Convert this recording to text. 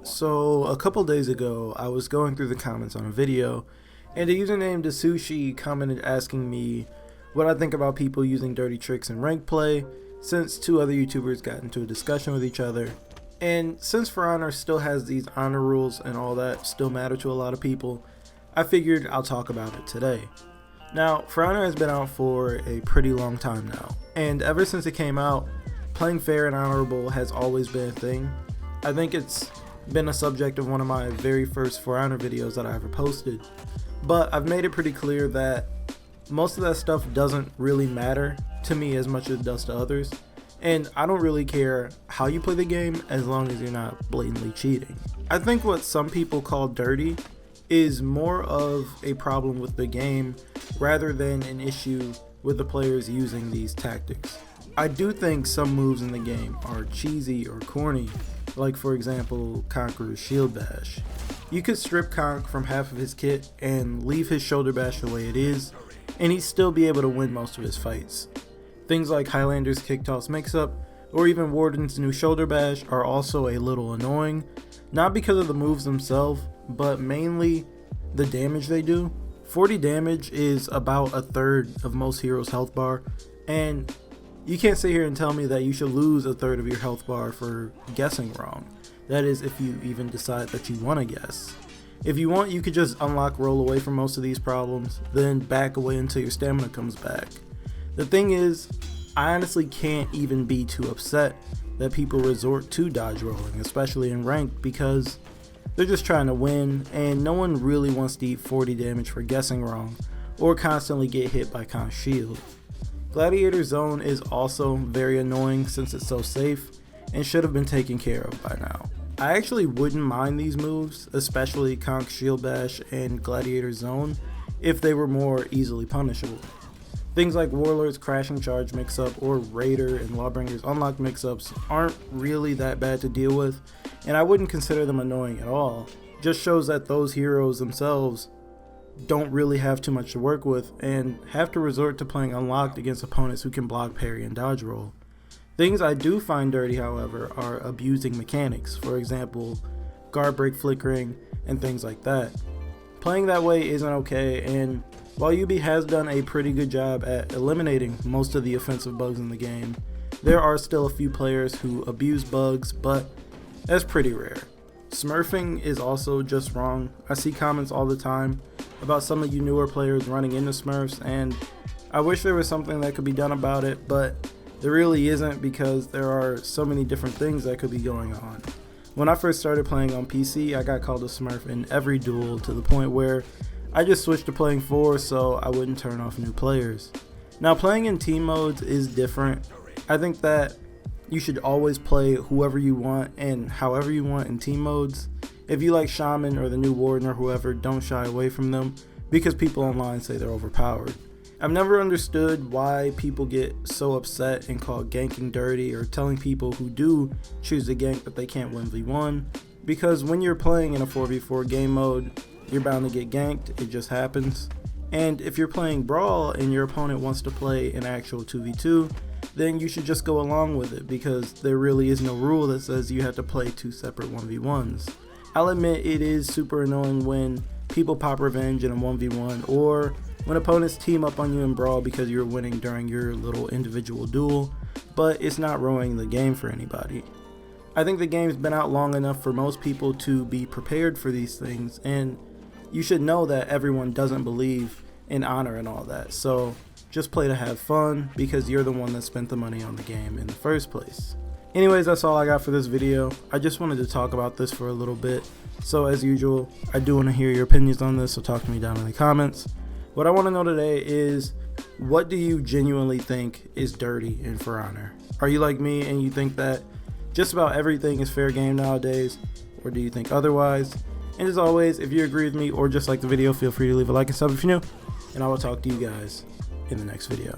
So a couple days ago, I was going through the comments on a video, and a user named Dasushi commented asking me what I think about people using dirty tricks in ranked play, since two other YouTubers got into a discussion with each other. And since For Honor still has these honor rules and all that still matter to a lot of people, I figured I'll talk about it today. Now, For Honor has been out for a pretty long time now, and ever since it came out, playing fair and honorable has always been a thing. I think it's been a subject of one of my very first For Honor videos that I ever posted, but I've made it pretty clear that most of that stuff doesn't really matter to me as much as it does to others, and I don't really care how you play the game as long as you're not blatantly cheating. I think what some people call dirty is more of a problem with the game rather than an issue with the players using these tactics. I do think some moves in the game are cheesy or corny, like for example Conqueror's Shield Bash. You could strip Conk from half of his kit and leave his shoulder bash the way it is, and he'd still be able to win most of his fights. Things like Highlander's Kick Toss Mix-Up or even Warden's new shoulder bash are also a little annoying, not because of the moves themselves, but mainly the damage they do. 40 damage is about a third of most heroes' health bar, and you can't sit here and tell me that you should lose a third of your health bar for guessing wrong. That is, if you even decide that you want to guess. If you want, you could just unlock roll away from most of these problems, then back away until your stamina comes back. The thing is, I honestly can't even be too upset that people resort to dodge rolling, especially in ranked, because they're just trying to win, and no one really wants to eat 40 damage for guessing wrong, or constantly get hit by Conk's shield. Gladiator Zone is also very annoying since it's so safe, and should have been taken care of by now. I actually wouldn't mind these moves, especially Conk's Shield Bash and Gladiator Zone, if they were more easily punishable. Things like Warlord's Crashing Charge mix-up or Raider and Lawbringer's Unlocked mix-ups aren't really that bad to deal with, and I wouldn't consider them annoying at all. Just shows that those heroes themselves don't really have too much to work with and have to resort to playing Unlocked against opponents who can block, parry, and dodge roll. Things I do find dirty, however, are abusing mechanics, for example, guard break flickering and things like that. Playing that way isn't okay, and while UB has done a pretty good job at eliminating most of the offensive bugs in the game, there are still a few players who abuse bugs, but that's pretty rare. Smurfing is also just wrong. I see comments all the time about some of you newer players running into Smurfs, and I wish there was something that could be done about it, but there really isn't, because there are so many different things that could be going on. When I first started playing on PC, I got called a Smurf in every duel, to the point where I just switched to playing 4 so I wouldn't turn off new players. Now, playing in team modes is different. I think that you should always play whoever you want and however you want in team modes. If you like Shaman or the new Warden or whoever, don't shy away from them, because people online say they're overpowered. I've never understood why people get so upset and call ganking dirty, or telling people who do choose to gank that they can't 1v1, because when you're playing in a 4v4 game mode, you're bound to get ganked. It just happens. And if you're playing Brawl and your opponent wants to play an actual 2v2, then you should just go along with it, because there really is no rule that says you have to play 2 separate 1v1s. I'll admit it is super annoying when people pop revenge in a 1v1, or when opponents team up on you in Brawl because you're winning during your little individual duel, but it's not ruining the game for anybody. I think the game's been out long enough for most people to be prepared for these things, and you should know that everyone doesn't believe in honor and all that, so just play to have fun, because you're the one that spent the money on the game in the first place. Anyways, that's all I got for this video. I just wanted to talk about this for a little bit, so as usual, I do want to hear your opinions on this, so talk to me down in the comments. What I want to know today is, what do you genuinely think is dirty in For Honor? Are you like me and you think that just about everything is fair game nowadays, or do you think otherwise? And as always, if you agree with me or just like the video, feel free to leave a like and sub if you're new, and I will talk to you guys in the next video.